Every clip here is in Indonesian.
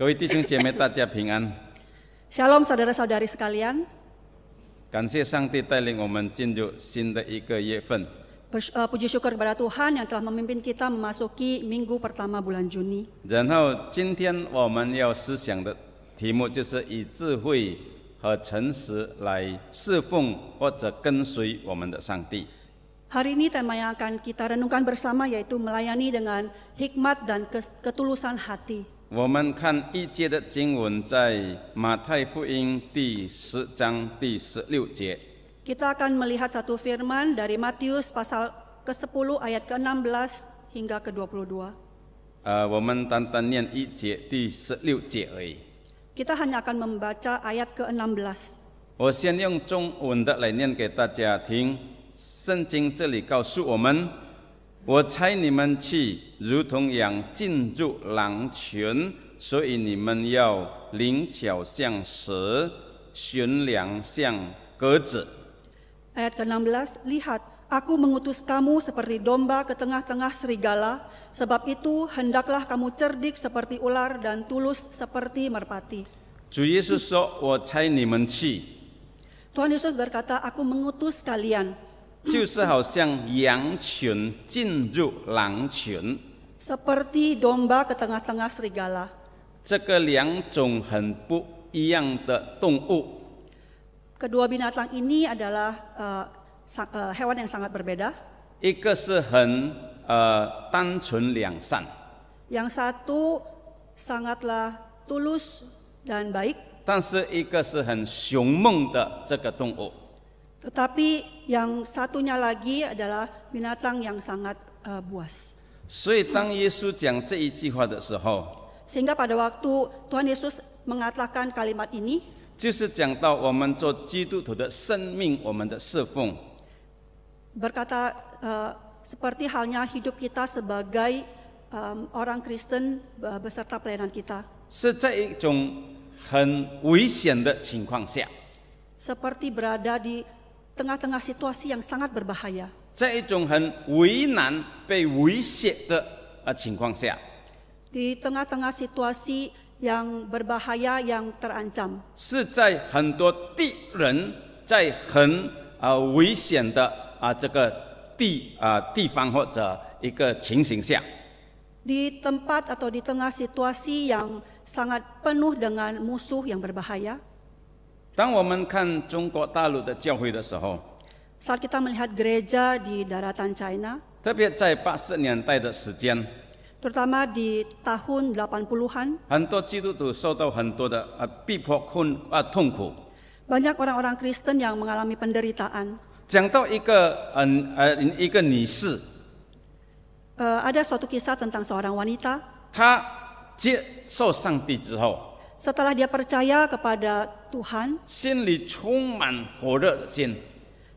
各位弟兄姐妹，大家平安。Shalom saudara-saudari sekalian. 感谢上帝带领我们进入新的一个月份。Puji syukur kepada Tuhan yang telah memimpin kita memasuki minggu pertama bulan Juni. 然后今天我们要思想的题目就是以智慧和诚实来侍奉或者跟随我们的上帝。 Hari ini tema yang akan kita renungkan bersama yaitu melayani dengan hikmat dan ketulusan hati. 我们看一节的经文在马太福音第10章第16节。 Kita akan melihat satu firman dari Matius pasal ke-10 ayat ke-16 hingga ke-22. 我们单单念一节第16节而已。 Kita hanya akan membaca ayat ke-16. 我先用中文的来念给大家听。圣经这里告诉我们：我差你们去，如同羊进入狼群，所以你们要灵巧像蛇，驯良像鸽子。 Ayat ke-16, lihat, aku mengutus kamu seperti domba ke tengah-tengah serigala, sebab itu hendaklah kamu cerdik seperti ular dan tulus seperti merpati. 主耶稣说：“我差你们去。” Tuhan Yesus berkata, aku mengutus kalian. 就是好像羊群进入狼群， Seperti domba ke tengah-tengah serigala. 这个两种很不一样的动物。 Kedua binatang ini adalah hewan yang sangat berbeda. 一个是很单纯良善， Yang satu sangatlah tulus dan baik, 但是一个是很凶猛的这个动物。 tetapi yang satunya lagi adalah binatang yang sangat buas. 所以当耶稣讲这一句话的时候， Sehingga pada waktu Tuhan Yesus mengatakan kalimat ini, 就是讲到我们做基督徒的生命，我们的侍奉。 berkata seperti halnya hidup kita sebagai orang Kristen beserta pelayanan kita. 是在一种很危险的情况下， Seperti berada di tengah-tengah situasi yang sangat berbahaya. 在一种很为难、被威胁的情况下， Di tengah-tengah situasi yang berbahaya, yang terancam. 是在很多敌人在很危险的这个地方或者一个情形下， Di tempat atau di tengah situasi yang sangat penuh dengan musuh yang berbahaya. 当我们看中国大陆的教会的时候， Saat kita melihat gereja di daratan China, 特别在80年代的时间， terutama di tahun 80-an, 很多基督徒受到很多的逼迫痛苦。 banyak orang-orang Kristen yang mengalami penderitaan. 讲到一个女士， Ada suatu kisah tentang seorang wanita. 她接受上帝之后， Setelah dia percaya kepada Tuhan, 心里充满火热的心，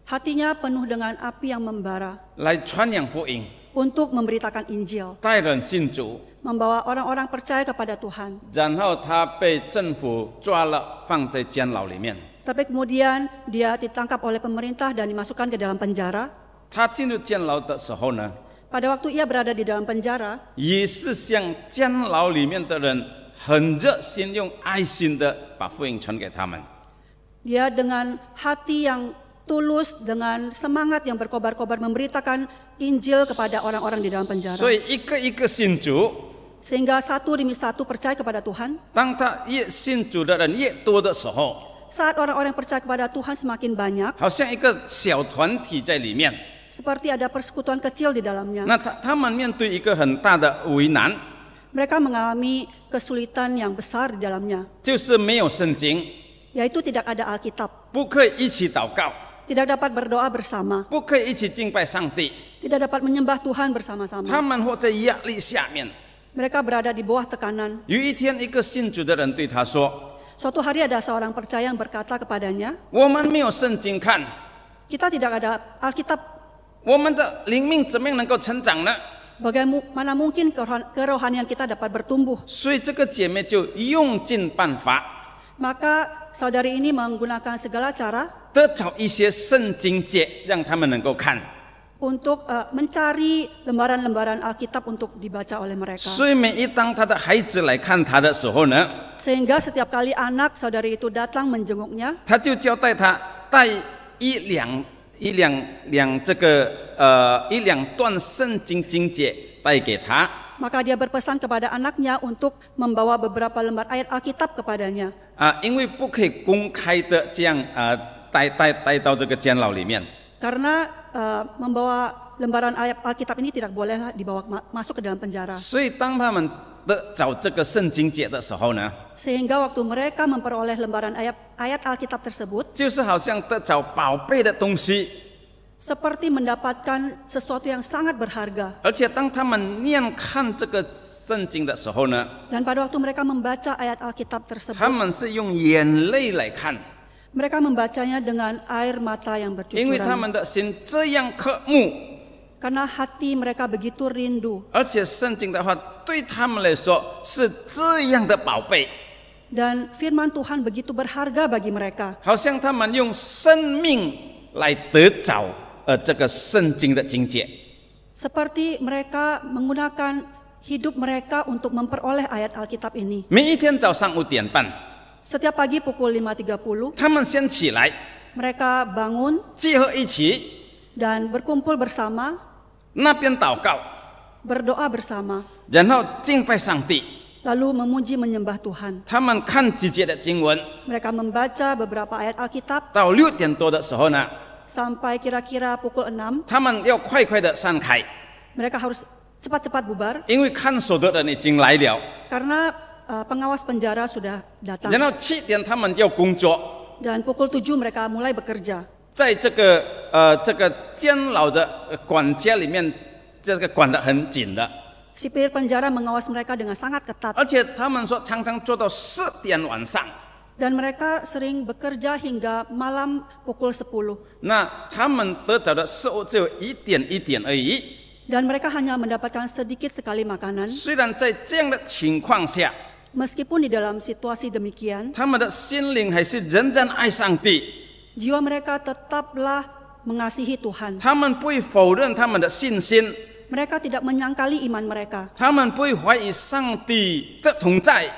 hatinya penuh dengan api yang membara 来传扬福音， untuk memberitakan Injil, 带人信主。 membawa orang-orang percaya kepada Tuhan. 然后她被政府抓了，放在监牢里面。 Tapi kemudian dia ditangkap oleh pemerintah dan dimasukkan ke dalam penjara. 她进入监牢的时候呢， Pada waktu ia berada di dalam penjara, 也是向监牢里面的人很热心，用爱心的把福音传给他们。 dia dengan hati yang tulus, dengan semangat yang berkobar-kobar memberitakan Injil kepada orang-orang di dalam penjara. 所以一个一个信主， Sehingga satu demi satu percaya kepada Tuhan. 当他越信主的人越多的时候， Saat orang-orang yang percaya kepada Tuhan semakin banyak, 好像一个小团体在里面。 seperti ada persekutuan kecil di dalamnya. 那他们面对一个很大的为难， Mereka mengalami kesulitan yang besar di dalamnya, 就是没有圣经， yaitu tidak ada Alkitab, 不可以一起祷告， tidak dapat berdoa bersama, 不可以一起敬拜上帝。 tidak dapat menyembah Tuhan bersama-sama. 他们活在压力下面。 Mereka berada di bawah tekanan. 有一天，一个信主的人对他说 Suatu hari ada seorang percaya yang berkata kepadanya, 我们没有圣经看， kita tidak ada Alkitab, 我们的灵命怎么样能够成长呢？ bagaimana mungkin kerohanian kita dapat bertumbuh? 所以这个姐妹就用尽办法， Maka saudari ini menggunakan segala cara 得找一些圣经节让他们能够看。untuk mencari lembaran-lembaran Alkitab untuk dibaca oleh mereka. 所以每一当他的孩子来看他的时候呢， Sehingga setiap kali anak saudari itu datang menjenguknya, 他就交代他带一两段圣经经节带给他。 maka dia berpesan kepada anaknya untuk membawa beberapa lembar ayat Alkitab kepadanya. 因为不可以公开的这样带到这个监牢里面。 Karena membawa lembaran ayat Alkitab ini tidak bolehlah dibawa masuk ke dalam penjara. 所以当他们找这个圣经节的时候呢， Sehingga waktu mereka memperoleh lembaran ayat Alkitab tersebut, 就是好像得找宝贝的东西。 seperti mendapatkan sesuatu yang sangat berharga. 而且当他们看这个圣经的时候呢， Dan pada waktu mereka membaca ayat Alkitab 他 tersebut, 们是用眼泪来看， mereka membacanya dengan air mata yang 因为他 bercucuran. 们的心这样渴慕， Karena hati mereka begitu rindu. 而且圣经的话对他们来说是这样的宝贝， Dan firman Tuhan begitu berharga bagi mereka. 好像他们用生命来得着这个圣经的经节。 Seperti mereka menggunakan hidup mereka untuk memperoleh ayat Alkitab ini. 每一天早上5点半， Setiap pagi pukul 5.30, 他们先起来， mereka bangun 集合一起， dan berkumpul bersama, 那边祷告， berdoa bersama, 然后敬拜上帝。 lalu memuji menyembah Tuhan. 他们看几节的经文， Mereka membaca beberapa ayat Alkitab 到6点多的时候呢， sampai kira-kira pukul 6. 他们要快快的散开， Mereka harus cepat-cepat bubar 因为看守的人已经来了。 karena pengawas penjara sudah 然 datang. 后7点他们要工作， Dan pukul 7 mereka mulai bekerja. 在这个监牢的管家里面，这个管得很紧的， Sipir penjara mengawas mereka dengan sangat ketat. 而且他们说常常做到4点晚上。 Dan mereka sering bekerja hingga malam pukul 10. 那他们得着的食物只有1点而已。 Dan mereka hanya mendapatkan sedikit sekali makanan. 虽然在这样的情况下， Meskipun di dalam situasi demikian, 他们的心灵还是仍然爱上帝， jiwa mereka tetaplah mengasihi Tuhan. 他们不会否认他们的信心， Mereka tidak menyangkali iman mereka. 他们不会怀疑上帝的同在，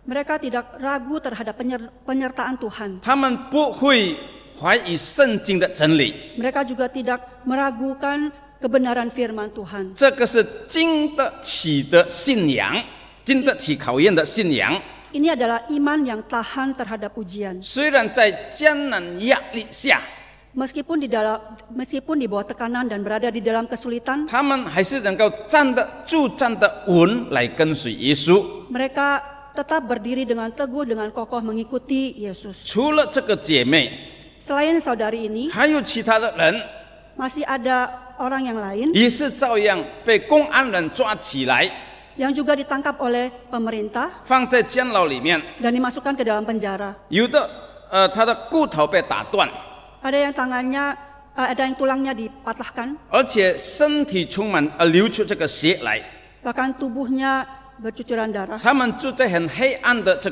Mereka tidak ragu terhadap penyertaan Tuhan. 他们不会怀疑圣经的真理。 Mereka juga tidak meragukan kebenaran firman Tuhan. 这个是经得起的信仰，经得起考验的信仰。 Ini adalah iman yang tahan terhadap ujian. 虽然在艰难压力下， Meskipun di bawah tekanan dan berada di dalam kesulitan, 他们还是能够站得住、站得稳来跟随耶稣。 mereka tetap berdiri dengan teguh, dengan kokoh mengikuti Yesus. 除了这个姐妹， Selain saudari ini, 还有其他的人 masih ada orang yang lain 也是照样被公安人抓起来， yang juga ditangkap oleh pemerintah 放在监牢里面。 dan dimasukkan ke dalam penjara. 有的他的骨头被打断， Ada yang yang tulangnya dipatahkan, 而且身体充满流出这个血来。 bahkan tubuhnya bercucuran darah. 他们住在很黑暗的这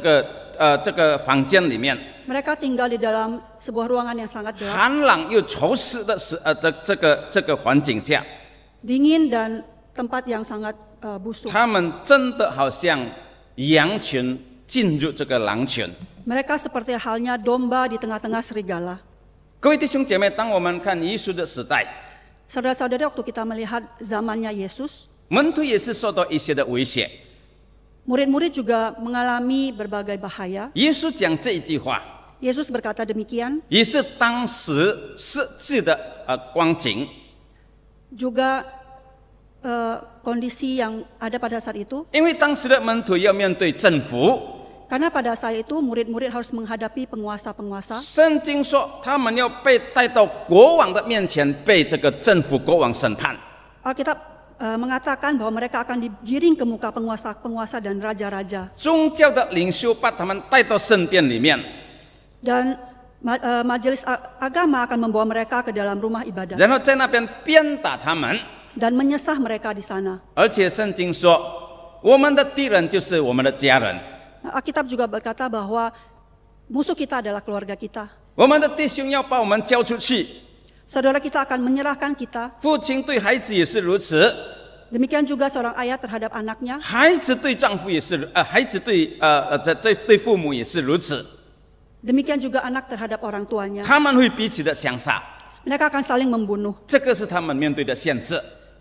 个房间里面， Mereka tinggal di dalam sebuah ruangan yang sangat gelap, 寒冷又潮湿的这个环境下， dingin dan tempat yang sangat busuk. 他们真的好像羊群进入这个狼群。 Mereka seperti halnya domba di tengah-tengah serigala. 各位弟兄姐妹，当我们看耶稣的时代， Saudara-saudara, waktu kita melihat zamannya Yesus, 门徒也是受到一些的威胁。 murid-murid juga mengalami berbagai bahaya. 耶稣讲这一句话， Yesus berkata demikian, 也是当时实际的光景。 juga kondisi yang ada pada saat itu. 因为当时的门徒要面对政府， Karena pada saat itu murid-murid harus menghadapi penguasa-penguasa. 圣经说他们要被带到国王的面前，被这个政府国王审判。 Alkitab mengatakan bahwa mereka akan digiring ke muka penguasa-penguasa dan raja-raja. 宗教的领袖把他们带到圣殿里面， Dan majelis agama akan membawa mereka ke dalam rumah ibadah 然后在那边鞭打他们。 dan menyesah mereka di sana. 而且圣经说，我们的敌人就是我们的家人， Alkitab juga berkata bahwa musuh kita adalah keluarga kita. 我们的弟兄要把我们交出去， saudara kita akan menyerahkan kita. 父亲对孩子也是如此， Demikian juga seorang ayah terhadap anaknya. 孩子对丈夫也是，孩子对父母也是如此。 Demikian juga anak terhadap orang tuanya. 他们会彼此的相杀， Mereka akan saling membunuh. 这个是他们面对的现实，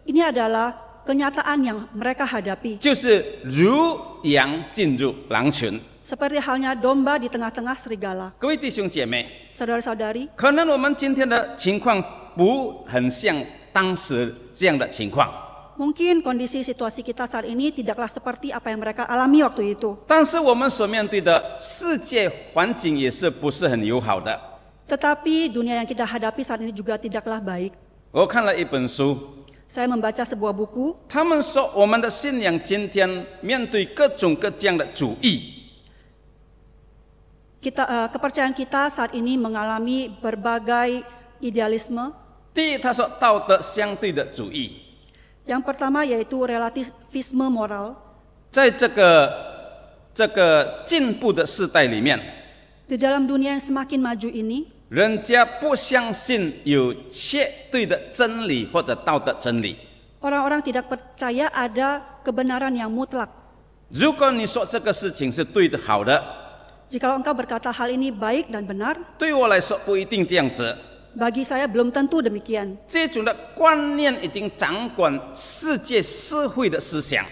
Ini adalah kenyataan yang mereka hadapi. 就是如羊进入狼群。 Seperti halnya domba di tengah-tengah serigala. 各位弟兄姐妹， Saudara-saudari, 可能我们今天的情况不很像当时这样的情况， mungkin kondisi situasi kita saat ini tidaklah seperti apa yang mereka alami waktu itu. 但是我们所面对的世界环境也是不是很友好的。 Tetapi dunia yang kita hadapi saat ini juga tidaklah baik. 我看了一本书， Saya membaca sebuah buku. 他们说我们的信仰今天面对各种各样的主义。 Kepercayaan kita saat ini mengalami berbagai idealisme. 第一，他说道德相对的主义， Yang pertama yaitu relativisme moral. 在这个进步的时代里面， Di dalam dunia yang semakin maju ini, 人家不相信有绝对的真理或者道德真理。 orang-orang tidak percaya ada kebenaran yang mutlak. 如果你说这个事情是对的、好的， Jikalau engkau berkata hal ini baik dan benar, 对我来说不一定这样子。 bagi saya belum tentu demikian. 这种的观念已经掌管世界社会的思想，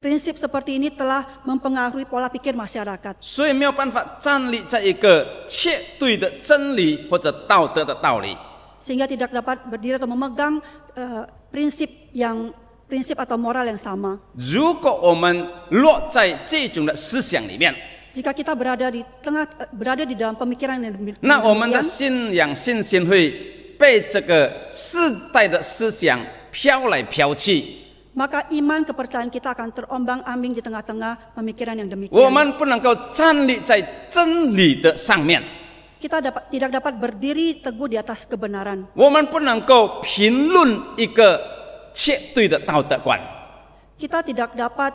Prinsip seperti ini telah mempengaruhi pola pikir masyarakat. 所以没有办法站立在一个绝对的真理或者道德的道理。 Sehingga tidak dapat berdiri atau memegang prinsip atau moral yang sama. 如果我们落在这种的思想里面， Jika kita berada di dalam pemikiran yang 那我们的 demikian, 信仰信心会被这个世代的思想飘来飘去。 maka iman kepercayaan kita akan terombang-ambing di tengah-tengah pemikiran yang 我 demikian. 们不能够站立在真理的上面， Kita tidak dapat berdiri teguh di atas kebenaran. 我们不能够评论一个绝对的道德观。 Kita tidak dapat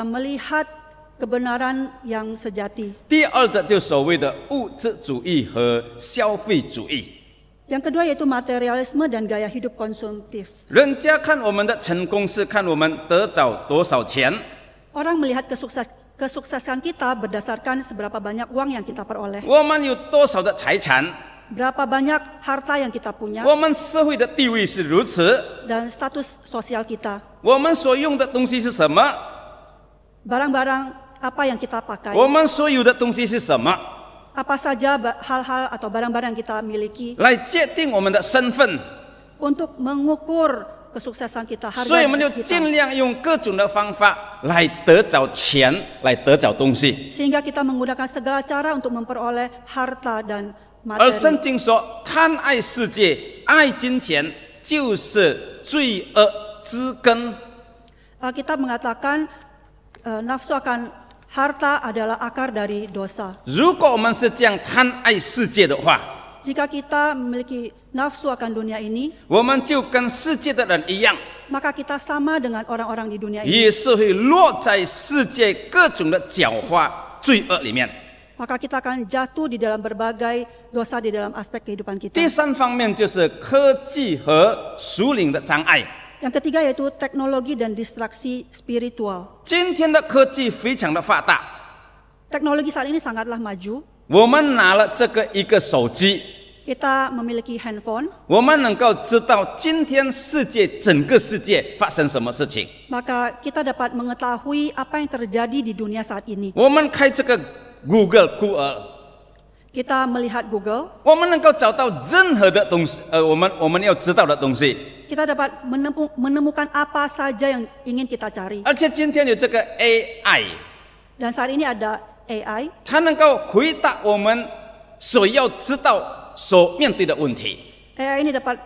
melihat kebenaran yang sejati. 第二的就所谓的物质主义和消费主义。 Yang kedua yaitu materialisme dan gaya hidup konsumtif. 人家看我们的成功是看我们得着多少钱， Orang melihat kesuksesan kita berdasarkan seberapa banyak uang yang kita peroleh, 我们有多少的财产， berapa banyak harta yang kita punya, 我们社会的地位是如此， dan status sosial kita. 我们所用的东西是什么， Barang-barang apa yang kita pakai, 我们所有的东西是什么， apa saja hal-hal atau barang-barang yang kita miliki 来界定我们的身份。 untuk mengukur kesuksesan kita, 所以我们就 harga 尽 kita. 量用各种的方法来得着钱，来得着东西。 Sehingga kita menggunakan segala cara untuk memperoleh harta dan 而圣 materi. 经说，贪爱世界、爱金钱，就是罪恶之根。 Alkitab mengatakan nafsu akan harta adalah akar dari dosa. 如果我们是这样贪爱世界的话， Jika kita memiliki nafsu akan dunia ini, 我们就跟世界的人一样， maka kita sama dengan orang-orang di dunia ini. 也是会落在世界各种的狡猾、罪恶里面。 Maka kita akan jatuh di dalam berbagai dosa di dalam aspek kehidupan kita. 第三方面就是科技和属灵的障碍。 Yang ketiga yaitu teknologi dan distraksi spiritual. 今天的科技非常的发达， Teknologi saat ini sangatlah maju. 我们拿了这个一个手机， Kita memiliki handphone, 我们能够知道今天整个世界发生什么事情。 maka kita dapat mengetahui apa yang terjadi di dunia saat ini. 我们开这个 Google， Kita melihat Google, 我们能够找到任何的东西，我们要知道的东西。 kita dapat menemukan apa saja yang ingin kita cari. 而且今天有这个 AI， Dan saat ini ada AI, 它能够回答我们所要知道、所面对的问题。 AI ini dapat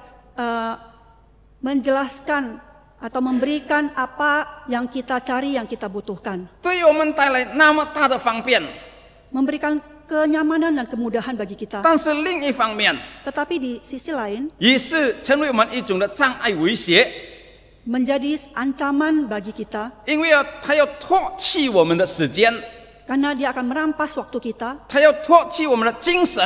menjelaskan atau memberikan apa yang kita cari, yang kita butuhkan. 对于我们带来那么大的方便， Memberikan kenyamanan dan kemudahan bagi kita. 但是另一方面， Tetapi di sisi lain, 也是成为我们一种的障碍威胁， menjadi ancaman bagi kita 因为它要脱去我们的时间， karena dia akan merampas waktu kita, 它要脱去我们的精神，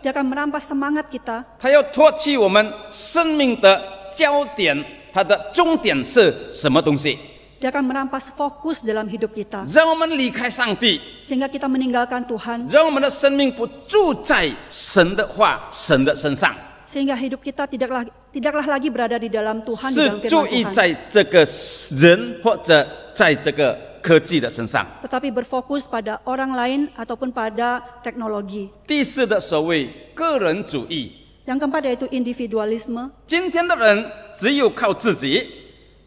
Dia akan merampas semangat kita. 他要脱去我们生命的焦点，它的终点是什么东西？ Dia akan merampas fokus dalam hidup kita. 让我们离开上帝， Sehingga kita meninggalkan Tuhan. 让我们的生命不住在神的话、神的身上， Sehingga hidup kita tidaklah lagi berada di dalam Tuhan, di 是 dalam 注 firman 意 Tuhan. 在这个人或者在这个科技的身上。 Tetapi berfokus pada orang lain ataupun pada teknologi. 第四的所谓个人主义， Yang keempat yaitu individualisme. 今天的人只有靠自己，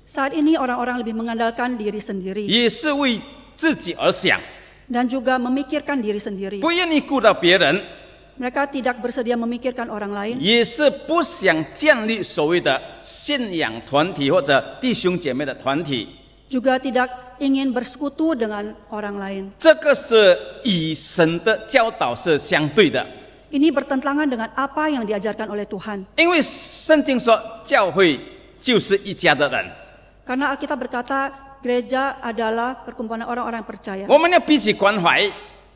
Saat ini orang-orang lebih mengandalkan diri sendiri 也是为自己而想， dan juga memikirkan diri sendiri. 不愿意顾到别人， Mereka tidak bersedia memikirkan orang lain, 也是不想建立所谓的信仰团体或者弟兄姐妹的团体。 juga tidak ingin bersekutu dengan orang lain. 这个是与神的教导是相对的， Ini bertentangan dengan apa yang diajarkan oleh Tuhan. 因为圣经说教会就是一家的人， Karena Alkitab berkata gereja adalah perkumpulan orang-orang yang percaya. 我们要彼此关怀，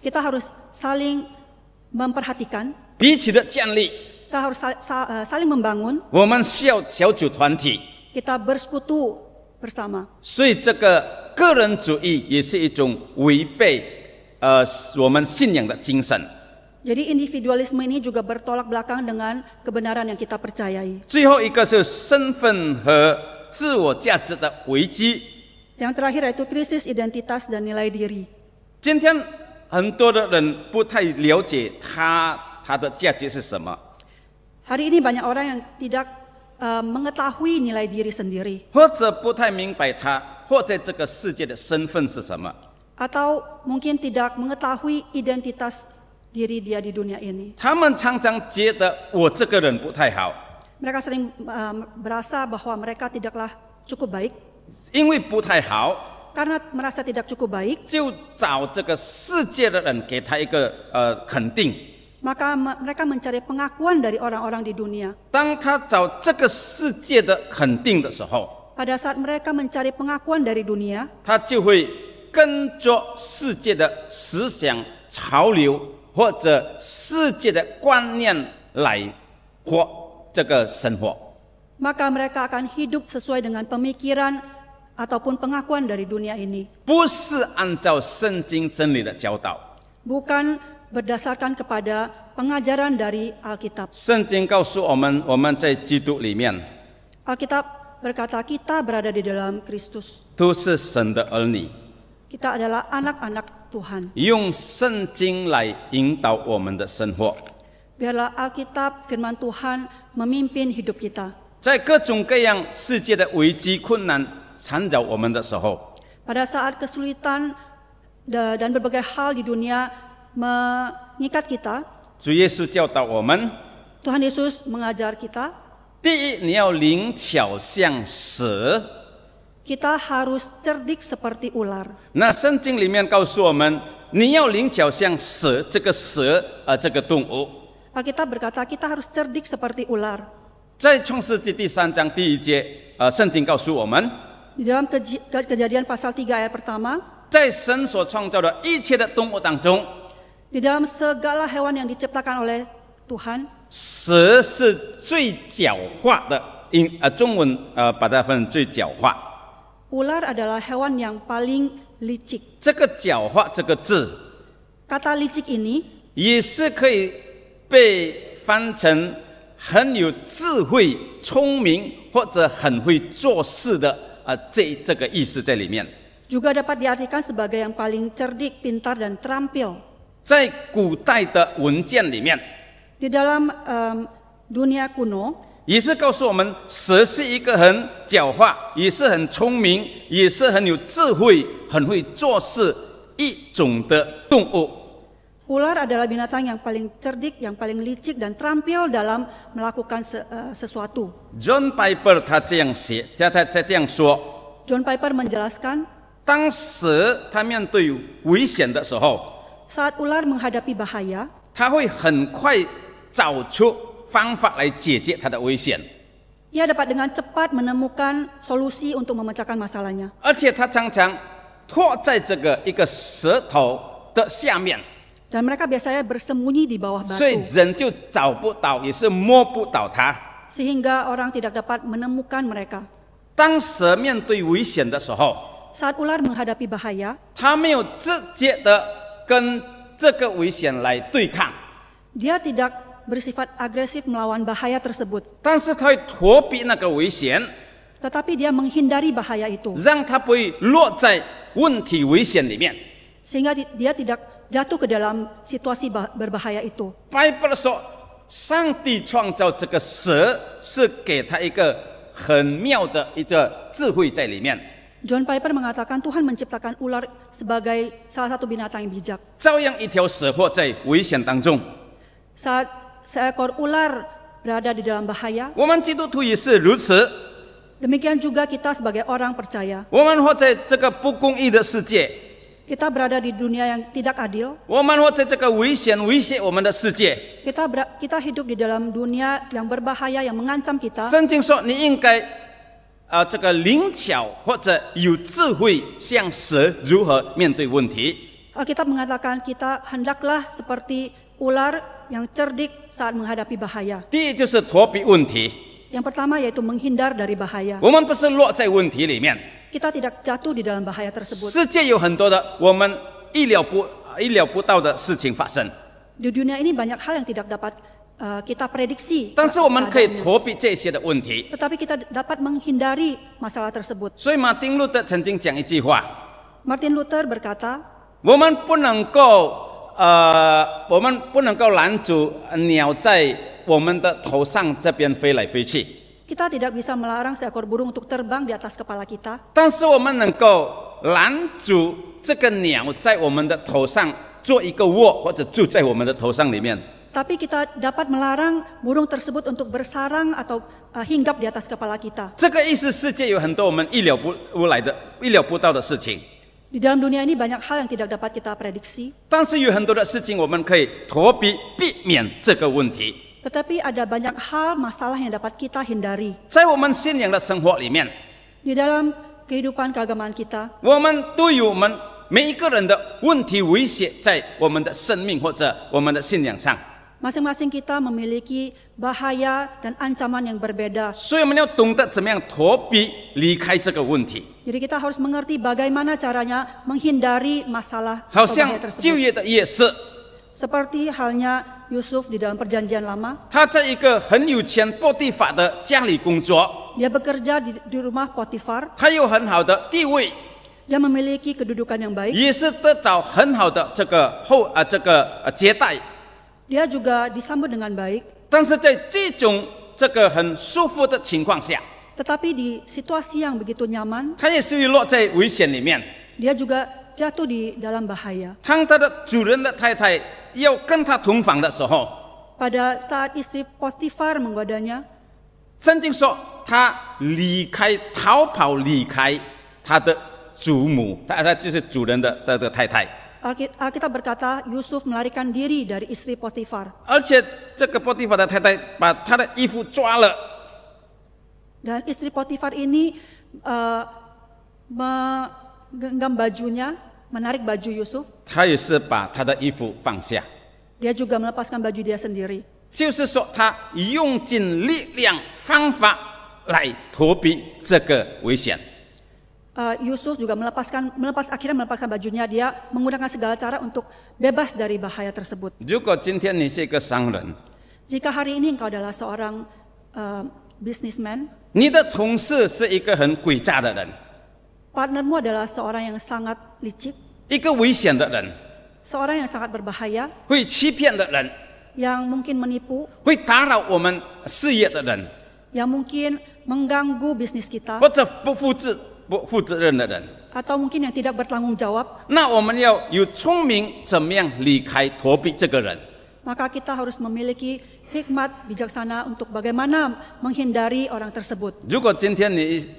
Kita harus saling memperhatikan, 彼此的建立。 kita harus saling membangun, 我们需要小组团体， kita bersekutu bersama. 所以这个个人主义也是一种违背我们信仰的精神。 Jadi individualisme ini juga bertolak belakang dengan kebenaran yang kita percayai. 最后一个是身份和自我价值的危机。 Yang terakhir yaitu krisis identitas dan nilai diri. 今天很多的人不太了解他的价值是什么， Hari ini banyak orang yang tidak mengetahui nilai diri sendiri, 或者不太明白他或在这个世界的身份是什么。 atau mungkin tidak mengetahui identitas diri dia di dunia ini. 他们常常觉得我这个人不太好， Mereka sering berasa bahwa mereka tidaklah cukup baik. 因为不太好， Karena merasa tidak cukup baik, 就找这个世界的人给他一个肯定。 maka mereka mencari pengakuan dari orang-orang di dunia. 当他找这个世界的肯定的时候， Pada saat mereka mencari pengakuan dari dunia, 他就会跟着世界的思想潮流或者世界的观念来活这个生活。 maka mereka akan hidup sesuai dengan pemikiran ataupun pengakuan dari dunia ini, 不是按照圣经真理的教导。 bukan berdasarkan kepada pengajaran dari Alkitab. 圣经告诉我们，我们在基督里面 Alkitab berkata kita berada di dalam Kristus. 都是神的儿女， Kita adalah anak-anak Tuhan. 用圣经来引导我们的生活。 Biarlah Alkitab firman Tuhan memimpin hidup kita. 在各种各样世界的危机困难缠绕我们的时候， Pada saat kesulitan dan berbagai hal di dunia mengikat kita, 主耶稣教导我们： Tuhan Yesus mengajar kita, 第一，你要灵巧像蛇。 kita harus cerdik seperti ular. 那圣经里面告诉我们，你要灵巧像蛇，这个蛇这个动物， Alkitab berkata kita harus cerdik seperti ular. 在创世纪第3章第1节，圣经告诉我们， Di dalam Kejadian pasal 3 ayat pertama, 在神所创造的一切的动物当中， di dalam segala hewan yang diciptakan oleh Tuhan, 蛇是最狡猾的，中文把它分最狡猾。 ular adalah hewan yang paling licik. 这个狡猾这个字， Kata licik ini 也是可以被翻成很有智慧、聪明或者很会做事的这个意思在里面。 juga dapat diartikan sebagai yang paling cerdik, pintar, dan terampil. 在古代的文件里面， Di dalam dunia kuno, 也是告诉我们，蛇是一个很狡猾，也是很聪明，也是很有智慧、很会做事一种的动物。 ular adalah binatang yang paling cerdik, yang paling licik, dan terampil dalam melakukan sesuatu. John Piper 他这样写，他这样说： John Piper menjelaskan, 当蛇它面对危险的时候， saat ular menghadapi bahaya, 它会很快找出方法来解决它的危险， ia dapat dengan cepat menemukan solusi untuk memecahkan masalahnya. 而且它常常拖在这个一个舌头的下面。Dan mereka biasanya bersembunyi di bawah 所以 batu, 人就找不到，也是摸不到他。 sehingga orang tidak dapat menemukan mereka. 当蛇面对危险的时候， Saat ular menghadapi bahaya, 它没有直接的跟这个危险来对抗， dia tidak bersifat agresif melawan bahaya tersebut, 但是它会躲避那个危险， tetapi dia menghindari bahaya itu, 让它不会落在问题危险里面。 sehingga dia tidak jatuh ke dalam situasi berbahaya itu. 拜布说，上帝创造这个蛇是给他一个很妙的一个智慧在里面。 John Piper mengatakan Tuhan menciptakan ular sebagai salah satu binatang yang bijak. 照样一条蛇活在危险当中， Saat seekor ular berada di dalam bahaya, 我们基督徒也是如此。 demikian juga kita sebagai orang percaya. 我们活在这个不公义的世界， Kita berada di dunia yang tidak adil. 我们活在这个危险威胁我们的世界。 Kita hidup di dalam dunia yang berbahaya, yang mengancam kita. 圣经说，你应该这个灵巧或者有智慧，像蛇如何面对问题。 Alkitab mengatakan kita hendaklah seperti ular yang cerdik saat menghadapi bahaya. 第一就是躲避问题， Yang pertama yaitu menghindar dari bahaya. 我们不是落在问题里面。 Kita tidak jatuh di dalam bahaya tersebut. 世界有很多的我们意料不到的事情发生， Di dunia ini banyak hal yang tidak dapat kita prediksi. 但是我们可以躲避这些的问题。 Tetapi kita dapat menghindari masalah tersebut. 所以马丁路德曾经讲一句话： Martin Luther berkata, 我们不能够拦阻鸟在我们的头上这边飞来飞去， kita tidak bisa melarang seekor burung untuk terbang di atas kepala kita. 但是我们能够拦阻这个鸟在我们的头上做一个窝，或者住在我们的头上里面。 Tapi kita dapat melarang burung tersebut untuk bersarang atau hinggap di atas kepala kita. 这个意思，世界有很多我们意料不到的事情， Di dalam dunia ini banyak hal yang tidak dapat kita prediksi. 但是有很多的事情我们可以躲避避免这个问题。 Tetapi ada banyak hal masalah yang dapat kita hindari. 在我们信仰的生活里面， Di dalam kehidupan keagamaan kita, 我们都有我们每一个人的问题威胁在我们的生命或者我们的信仰上， masing-masing kita memiliki bahaya dan ancaman yang berbeda. 所以我们要懂得怎么样躲避离开这个问题。 Jadi kita harus mengerti bagaimana caranya menghindari masalah 好 atau 像 bahaya 旧 tersebut. 约的夜市， Seperti halnya Yusuf di dalam perjanjian lama, 他在一个很有钱波地法的家里工作， dia bekerja di rumah Potifar, 他有很好的地位， dia memiliki kedudukan yang baik, 也是得到很好的这个接待。 dia juga disambut dengan baik. 但是在这个很舒服的情况下， Tetapi di situasi yang begitu nyaman, 他也是会落在危险里面。 dia juga jatuh di dalam bahaya. 当他的主人的太太要跟他同房的时候， Pada saat istri Potifar menggodanya, 圣经说他逃跑离开他的祖母，他就是主人的太太。 Alkitab berkata Yusuf melarikan diri dari istri Potifar. 而且这个波地法的太太把他的衣服抓了， Dan istri Potifar ini menggenggam bajunya, menarik baju Yusuf. 他也是把他的衣服放下， Dia juga melepaskan baju dia sendiri. 就是说他用尽力量方法来躲避这个危险。 Yusuf juga akhirnya melepaskan bajunya. Dia menggunakan segala cara untuk bebas dari bahaya tersebut. 如果今天你是一个商人， Jika hari ini engkau adalah seorang businessman, 你的同事是一个很诡诈的人， partnermu adalah seorang yang sangat licik, 一个危险的人， seorang yang sangat berbahaya, 会欺骗的人， yang mungkin menipu, 会打扰我们事业的人， yang mungkin mengganggu bisnis kita, 或者不负责任的人， atau mungkin yang tidak bertanggung jawab, 那我们要有聪明，怎么样离开躲避这个人？ maka kita harus memiliki hikmat bijaksana untuk bagaimana menghindari orang tersebut. 如果今天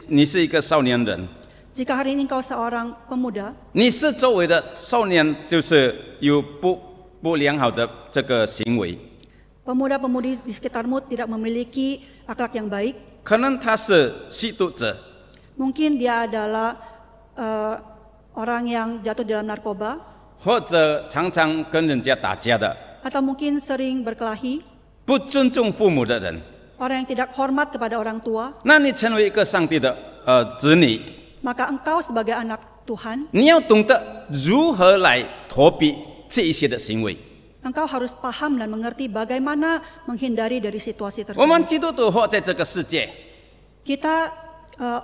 你是一个少年人， Jika hari ini engkau seorang pemuda, 你是周围的少年，就是有不良好的这个行为， pemuda-pemudi di sekitarmu tidak memiliki akhlak yang baik, 可能他是吸毒者， mungkin dia adalah orang yang jatuh dalam narkoba, 或者常常跟人家打架的， atau mungkin sering berkelahi, 不尊重父母的人， orang yang tidak hormat kepada orang tua, 那你成为一个上帝的子女， maka engkau sebagai anak Tuhan, 你要懂得如何来逃避这一些的行为。 engkau harus paham dan mengerti bagaimana menghindari dari situasi 我们 tersebut. 基督徒活在这个世界， Kita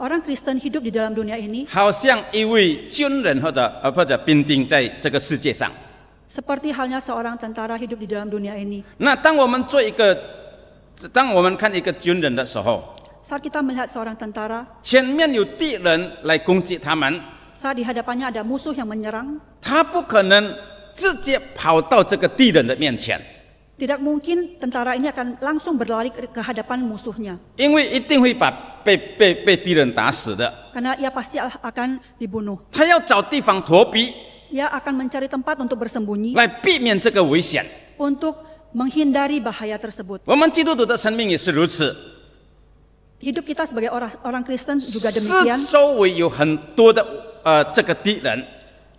orang Kristen hidup di dalam dunia ini 好像一位军人或者兵丁在这个世界上。 seperti halnya seorang tentara hidup di dalam dunia ini. 那当我们看一个军人的时候， Saat kita melihat seorang tentara, 前面有敌人来攻击他们， saat di hadapannya ada musuh yang menyerang, 他不可能直接跑到这个敌人的面前， tidak mungkin tentara ini akan langsung berlari ke hadapan musuhnya, 因为一定会被敌人打死的。 karena ia pasti akan dibunuh. 他要找地方躲避， Ia akan mencari tempat untuk bersembunyi, 来避免这个危险。 untuk menghindari bahaya tersebut. 我们基督徒的生命也是如此， Hidup kita sebagai orang Kristen juga demikian. 四周围有很多的这个敌人，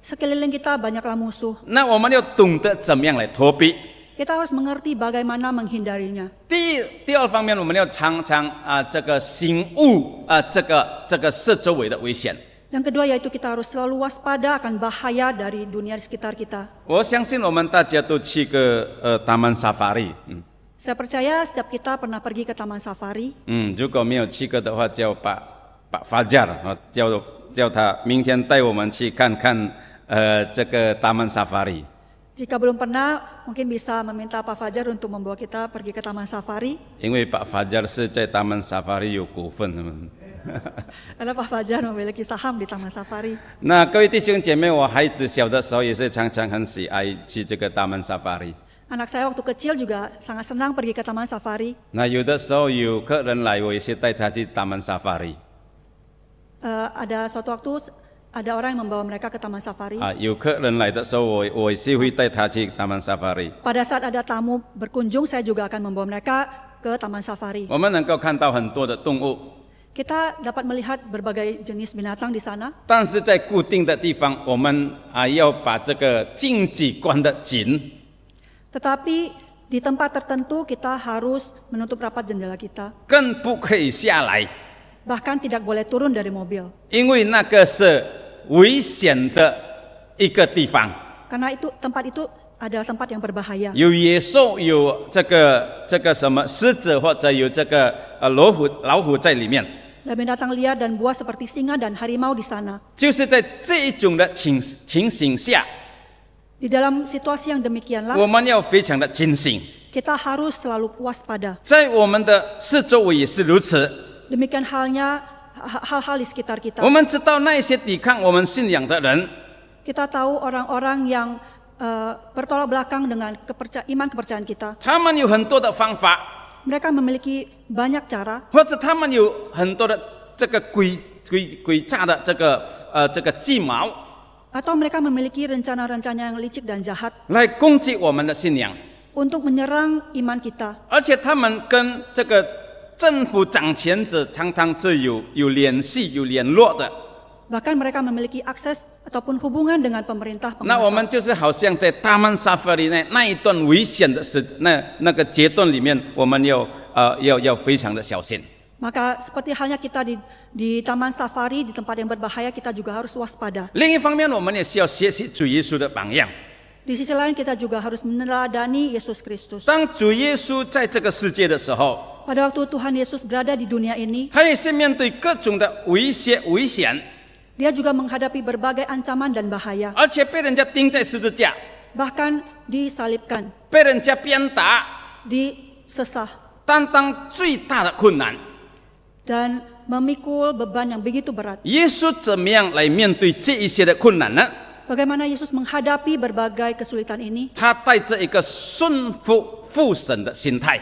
Sekeliling kita banyaklah musuh. 那我们要懂得怎么样来逃避。 Kita harus mengerti bagaimana menghindarinya. 第二方面，我们要常常这个醒悟这个四周围的危险。 Yang kedua yaitu kita harus selalu waspada akan bahaya dari dunia di sekitar kita. 我相信我们大家都去过Taman Safari， Saya percaya setiap kita pernah pergi ke Taman Safari. 如果没有去过的话，叫把Fajar叫他明天带我们去看看这个Taman Safari。 Jika belum pernah, mungkin bisa meminta Pak Fajar untuk membawa kita pergi ke Taman Safari. 因为Pak Fajar 是在Taman Safari 有股份的。 Karena Pak Fajar memiliki saham di Taman Safari. 那各位弟兄姐妹，我孩子小的时候也是常常很喜爱去这个Taman Safari。 Anak saya waktu kecil juga sangat senang pergi ke Taman Safari. 那有的时候有客人来，我也是带他去Taman Safari。 Ada suatu waktu ada orang yang membawa mereka ke Taman Safari. 有客人来的时候，我也是会带他去Taman Safari。 Pada saat ada tamu berkunjung, saya juga akan membawa mereka ke Taman Safari. 我们能够看到很多的动物， Kita dapat melihat berbagai jenis binatang di sana. 但是在固定的地方，我们要把这个禁忌关得紧。 Tetapi di tempat tertentu kita harus menutup rapat jendela kita. 更不可以下来， Bahkan tidak boleh turun dari mobil. 因为那个是危险的一个地方， Karena tempat itu adalah tempat yang berbahaya. 有野兽，有这个什么狮子，或者有这个老虎在里面。 Ada binatang liar dan buah seperti singa dan harimau di sana. 就是在这一种的情形下， Di dalam situasi yang demikianlah 我们要非常的警醒。 kita harus selalu waspada. 在我们的四周围也是如此。 Demikian halnya hal-hal di sekitar kita. 我们知道那些抵抗我们信仰的人， Kita tahu orang-orang yang bertolak belakang dengan iman kepercayaan kita. 他们有很多的方法， Mereka memiliki banyak cara, 或者他们有很多的这个诡诈的这个计谋， atau mereka memiliki rencana-rencana yang licik dan jahat 来攻击我们的信仰。 untuk menyerang iman kita. 而且他们跟这个政府掌权者常常是有联系、有联络的。 Bahkan mereka memiliki akses ataupun hubungan dengan pemerintah 那我 penguasa. 们就是好像在Taman Safari 那一段危险的那个阶段里面，我们要非常的小心。 Maka seperti halnya kita di Taman Safari, di tempat yang berbahaya, kita juga harus waspada. 另一方面，我们也需要学习主耶稣的榜样。 Di sisi lain kita juga harus meneladani Yesus Kristus. 当主耶稣在这个世界的时候， Pada waktu Tuhan Yesus berada di dunia ini, 他也是面对各种的危险， Dia juga menghadapi berbagai ancaman dan bahaya. 而且被人家钉在十字架， Bahkan disalibkan, 被人家鞭打， disesah, 担当最大的困难。 dan memikul beban yang begitu berat. 耶稣怎么样来面对这一些的困难呢？ Bagaimana Yesus menghadapi berbagai kesulitan ini? 他带着一个顺服父神的心态，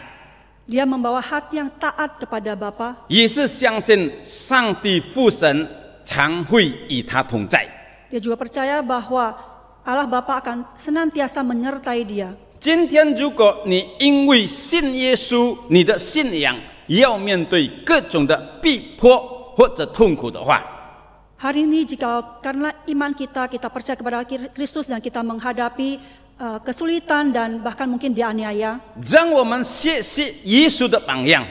Dia membawa hati yang taat kepada Bapa, 也是相信上帝父神常会与他同在。 dia juga percaya bahwa Allah Bapa akan senantiasa menyertai dia. 今天如果你因为信耶稣，你的信仰要面对各种的逼迫或者痛苦的话， Hari ini jika karena iman kita percaya kepada Kristus dan kita menghadapi kesulitan dan bahkan mungkin dianiaya, 让我们学习耶稣的榜样，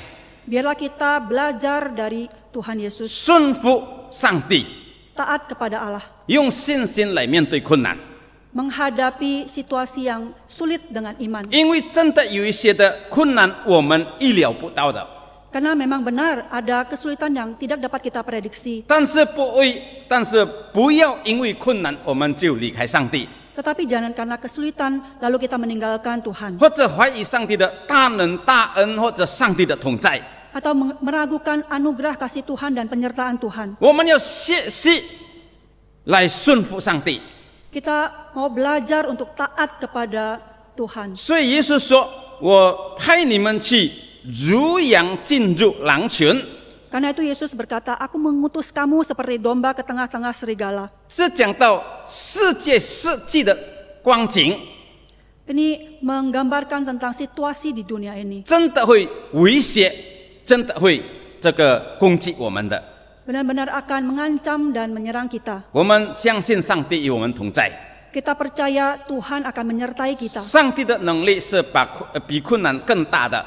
biarlah kita belajar dari Tuhan Yesus, 顺服上帝， taat kepada Allah, 用信心来面对困难。 menghadapi situasi yang sulit dengan iman. 因为真的有一些的困难，我们意料不到的。 Karena memang benar ada kesulitan yang tidak dapat kita prediksi. 但是不要因为困难我们就离开上帝， Tetapi jangan karena kesulitan lalu kita meninggalkan Tuhan, 或者怀疑上帝的大能大恩，或者上帝的同在。 atau meragukan anugerah kasih Tuhan dan penyertaan Tuhan. 我们要学习来顺服上帝。 Kita mau belajar untuk taat kepada Tuhan. 所以耶稣说：“我派你们去，如羊进入狼群。” Karena itu Yesus berkata, aku mengutus kamu seperti domba ke tengah-tengah serigala. 这讲到世界实际的光景， Ini menggambarkan tentang situasi di dunia ini. 真的会威胁，真的会这个攻击我们的。 Benar-benar akan mengancam dan menyerang kita. 我们相信上帝与我们同在， Kita percaya Tuhan akan menyertai kita. 上帝的能力是比困难更大的，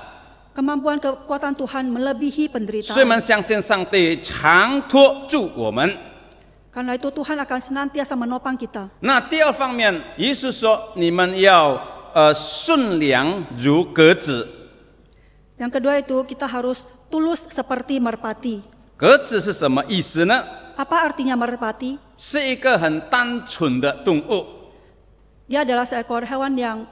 Kemampuan kekuatan Tuhan melebihi 所以我们 penderitaan. 相信上帝常托住我们。 Karena itu Tuhan akan senantiasa menopang kita. 那第二方面，耶稣说：“你们要顺良如鸽子。” Yang kedua itu kita harus tulus seperti merpati. 鸽子是什么意思呢？ Apa artinya merpati? 是一个很单纯的动物。 Dia adalah seekor hewan yang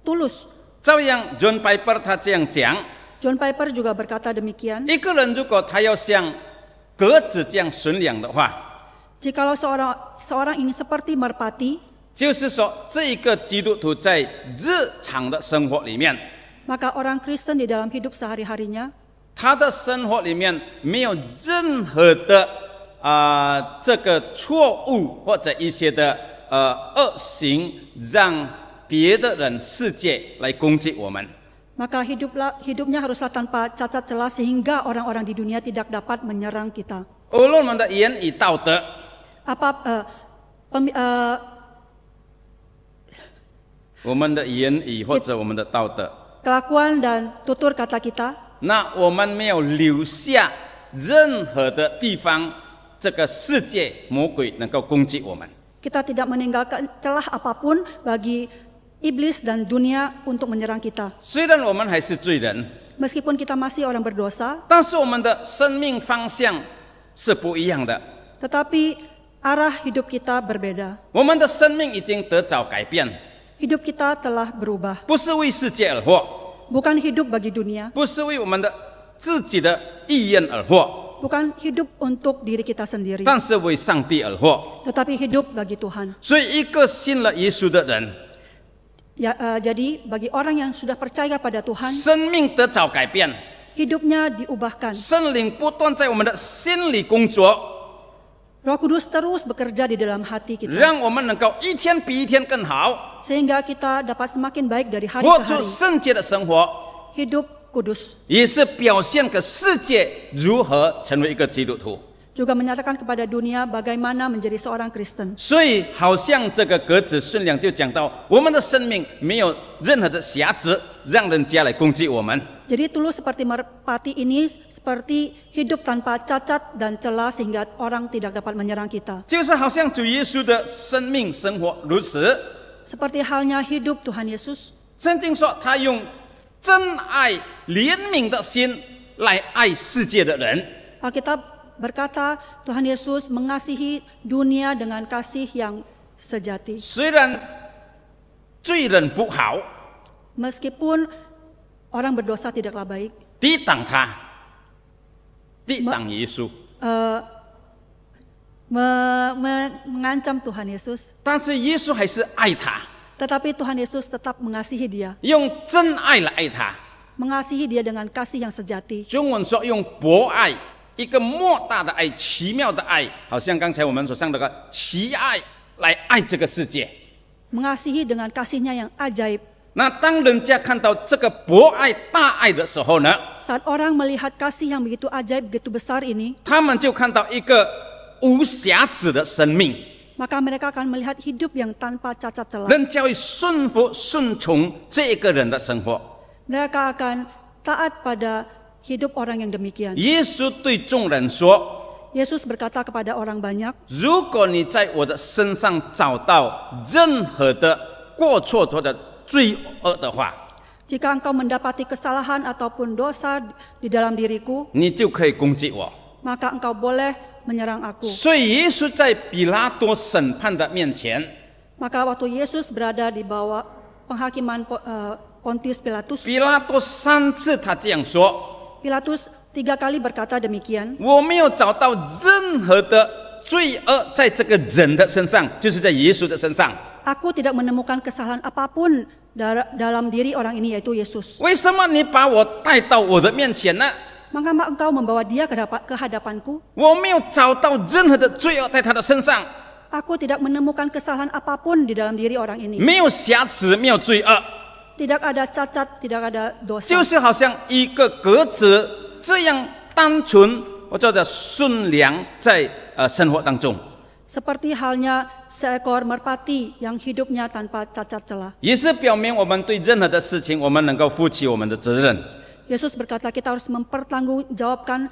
tulus. 照样 John Piper 他这样讲： John Piper juga berkata demikian. 一个人如果他要像鸽子这样顺良的话， Jikalau seorang ingin seperti merpati, 就是说这一个基督徒在日常的生活里面， maka orang Kristen di dalam hidup sehari-harinya 他的生活里面没有任何的这个错误或者一些的恶行，让别的人世界来攻击我们。 maka hidupnya haruslah tanpa cacat celah sehingga orang-orang di dunia tidak dapat menyerang kita. 无论我们的言语道德， 我们的言语或者我们的道德， Kelakuan dan tutur kata kita, 那我们没有留下任何的地方，这个世界魔鬼能够攻击我们。 kita tidak meninggalkan celah apapun bagi iblis dan dunia untuk menyerang kita. 虽然我们还是罪人， Meskipun kita masih orang berdosa, 但是我们的生命方向是不一样的。 tetapi arah hidup kita berbeda. 我们的生命已经得着改变， Hidup kita telah berubah, 不是为世界而活， bukan hidup bagi dunia, 不是为我们的自己的意愿而活， bukan hidup untuk diri kita sendiri, 但是为上帝而活。 tetapi hidup bagi Tuhan. 所以，一个信了耶稣的人， Jadi bagi orang yang sudah percaya pada Tuhan, 生命得着改变， hidupnya diubahkan. 圣灵不断在我们的心里工作， Roh Kudus terus bekerja di dalam hati kita, 让我们能够一天比一天更好， sehingga kita dapat semakin baik dari hari 活 ke 出 hari. 圣洁的生活， Hidup kudus 也是表现给世界如何成为一个基督徒。 juga menyatakan kepada dunia bagaimana menjadi seorang Kristen. 所以，好像这个鸽子顺良就讲到，我们的生命没有任何的瑕疵，让人家来攻击我们。 Jadi tulus seperti merpati ini seperti hidup tanpa cacat dan celah sehingga orang tidak dapat menyerang kita. 就是好像主耶稣的生命生活如此。 Seperti halnya hidup Tuhan Yesus. 圣经说，他用真爱怜悯的心来爱世界的人。 Alkitab berkata Tuhan Yesus mengasihi dunia dengan kasih yang sejati. 虽然罪人不好， Meskipun orang berdosa tidaklah baik, 抵挡他，抵挡耶稣， mengancam Tuhan Yesus, 但是耶稣还是爱他， tetapi Tuhan Yesus tetap mengasihi dia, 用真爱来爱他。 mengasihi dia dengan kasih yang sejati. 中文说用博爱，一个莫大的爱，奇妙的爱，好像刚才我们所上的个奇爱来爱这个世界。 Mengasihi dengan kasihnya yang ajaib. 那当人家看到这个博爱大爱的时候呢， Saat orang melihat kasih yang begitu ajaib, begitu besar ini, 他们就看到一个无瑕疵的生命， maka mereka akan melihat hidup yang tanpa cacat celah. 人将会顺服顺从这个人的生活。 Mereka akan taat pada hidup orang yang demikian. 耶稣对众人说 Yesus berkata kepada orang banyak, 如果你在我的身上找到任何的过错或者罪恶的话， jika engkau mendapati kesalahan ataupun dosa di dalam diriku, 你就可以攻击我。 maka engkau boleh menyerang aku. 所以耶稣在比拉多审判的面前， Maka waktu Yesus berada di bawah penghakiman Pontius Pilatus, 比拉多3次他这样说： Pilatus 3 kali berkata demikian, 我没有找到任何的罪恶在这个人的身上，就是在耶稣的身上。 aku tidak menemukan kesalahan apapun dalam diri orang ini, yaitu Yesus. 为什么你把我带到我的面前呢？ Mengapa engkau membawa dia ke hadapanku? 我没有找到任何的罪恶在他的身上， Aku tidak menemukan kesalahan apapun di dalam diri orang ini. 没有瑕疵，没有罪恶， Tidak ada cacat, tidak ada dosa. 就是好像一个鸽子这样单纯，或者顺良在生活当中。 Seperti halnya seekor merpati yang hidupnya tanpa cacat celah. 也是表明我们对任何的事情，我们能够负起我们的责任。 Yesus berkata kita harus mempertanggungjawabkan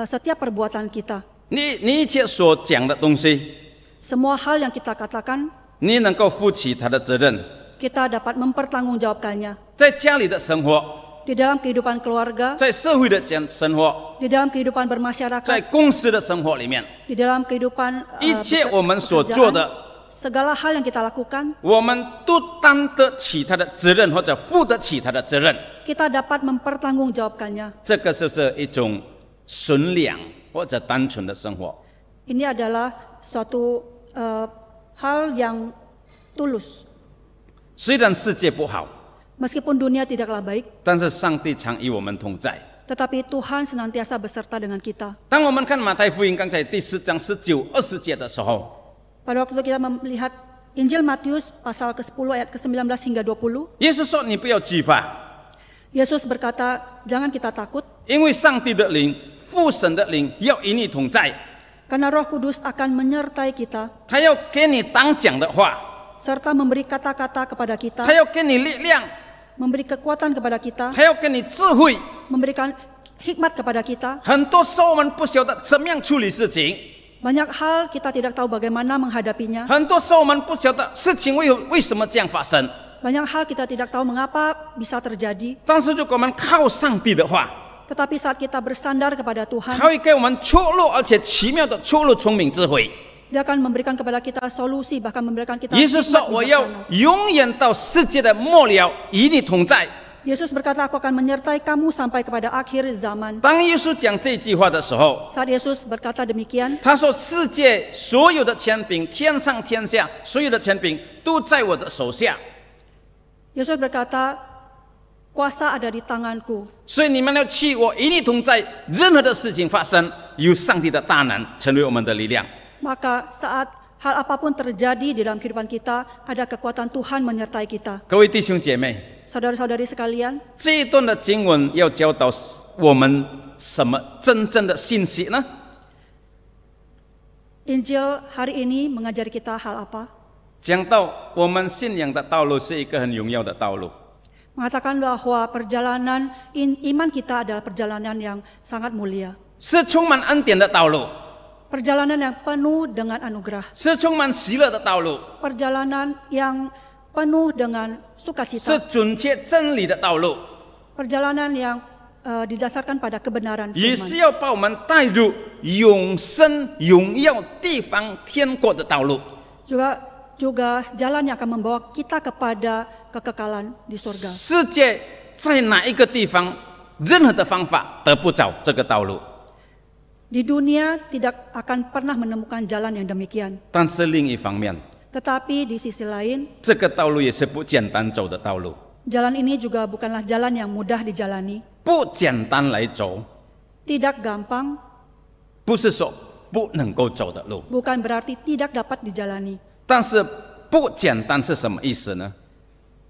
setiap perbuatan kita. 你一切所讲的东西， Semua hal yang kita katakan, 你能够负起他的责任。 kita dapat mempertanggungjawabkannya. 在家里的生活， Di dalam kehidupan keluarga, 在社会的生活， di dalam kehidupan 在 bermasyarakat, 公司的生活里面， di dalam kehidupan 一切我们所做的， segala hal yang kita lakukan, 我们都担得起他的责任，或者负得起他的责任。 kita dapat mempertanggungjawabkannya. 这个就是一种纯良或者单纯的生活。 Ini adalah suatu hal yang tulus. 虽然世界不好， Meskipun dunia tidaklah baik, 但是上帝常与我们同在。 tetapi Tuhan senantiasa beserta dengan kita. 当我们看马太福音刚才第4章19、20节的时候， Pada waktu kita melihat Injil Matius pasal ke-10 ayat ke-19 hingga 20, 耶稣说：“你不要惧怕， Yesus berkata, jangan kita takut, 因为上帝的灵、父神的灵要与你同在， karena Roh Kudus akan menyertai kita, 他要给你当讲的话， serta memberi kata-kata kepada kita, 他要给你力量， memberi kekuatan kepada kita, 他要给你智慧。 memberikan hikmat kepada kita. 很多时候我们不晓得怎么样处理事情， Banyak hal kita tidak tahu bagaimana menghadapinya. 很多时候我们不晓得事情为什么这样发生。 Banyak hal kita tidak tahu mengapa bisa terjadi. 但是如果我们靠上帝的话， Tetapi saat kita bersandar kepada 他 Tuhan, 会给我们出路，而且奇妙的出路，聪明智慧。 Dia akan memberikan kepada kita solusi, bahkan memberikan kita 耶稣说：“我 hikmat 要 bijaksana. 永远到世界的末了，与你同在。” Yesus berkata, aku akan menyertai kamu sampai kepada akhir zaman. 当耶稣讲这句话的时候， Saat Yesus berkata demikian, 他说：“世界所有的权柄，天上天下所有的权柄，都在我的手下。 Yesus berkata, kuasa ada di tanganku. 所以你们要去，我与你同在。任何的事情发生，有上帝的大能成为我们的力量。” Maka saat hal apapun terjadi di dalam kehidupan kita, ada kekuatan Tuhan menyertai kita. 各位弟兄姐妹， Saudara-saudari sekalian, 这一段的经文要教导我们什么真正的信息呢？ Injil hari ini mengajari kita hal apa? 讲到我们信仰的道路是一个很荣耀的道路， Mengatakan bahwa perjalanan iman kita adalah perjalanan yang sangat mulia. 是充满恩典的道路， Perjalanan yang penuh dengan anugerah. 是充满喜乐的道路， Perjalanan yang penuh dengan 是 sukacita. 准确真理的道路， Perjalanan yang didasarkan pada kebenaran 也是 firman. 要把我们带入永生荣耀地方天国的道路。 Juga jalan yang akan membawa kita kepada kekekalan di surga. 世界在哪一个地方，任何的方法得不着这个道路。 Di dunia tidak akan pernah menemukan jalan yang demikian. 但是另一方面， Tetapi di sisi lain, 这个道路也是不简单走的道路， jalan ini juga bukanlah jalan yang mudah dijalani. 不简单来走， Tidak gampang, 不是说不能够走的路。 bukan berarti tidak dapat dijalani. 但是不简单是什么意思呢？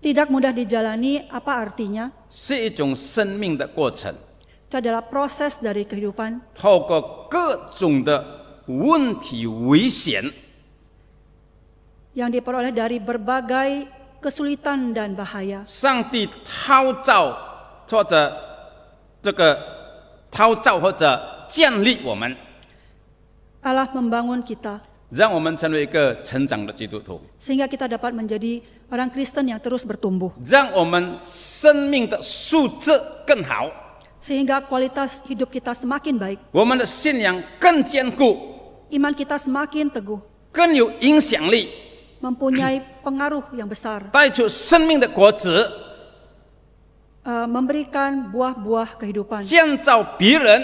Tidak mudah dijalani, apa artinya? 是一种生命的过程， Itu adalah proses dari kehidupan. 透过各种的问题、危险， yang diperoleh dari berbagai kesulitan dan bahaya. 上帝陶造或者建立我们， Allah membangun kita 让我们成为一个成长的基督徒， sehingga kita dapat menjadi orang Kristen yang terus bertumbuh, 让我们生命的素质更好， sehingga kualitas hidup kita semakin baik, 我们的信仰更坚固， iman kita semakin teguh, 更有影响力， mempunyai pengaruh yang besar, 带出生命的果子， memberikan buah-buah kehidupan, 建造别人，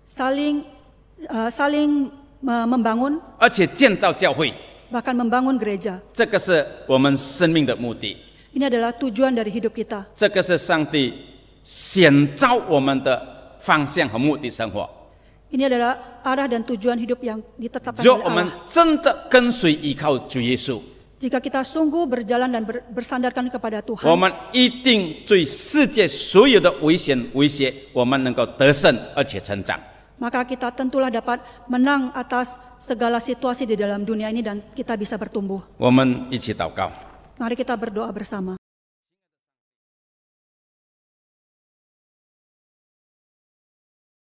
saling membangun, 而且建造教会。 bahkan membangun gereja. 这个是我们生命的目的， Ini adalah tujuan dari hidup kita. 这个是上帝选召我们的方向和目的生活。 Ini adalah arah dan tujuan hidup yang ditetapkan 如果 oleh 我们 Allah. 真的跟随依靠主耶稣， Jika kita sungguh berjalan dan bersandarkan kepada 我 Tuhan, 们一定对世界所有的危险威胁，我们能够得胜而且成长。 maka kita tentulah dapat menang atas segala situasi di dalam dunia ini dan kita bisa bertumbuh. 我们一起祷告。 Mari kita berdoa bersama.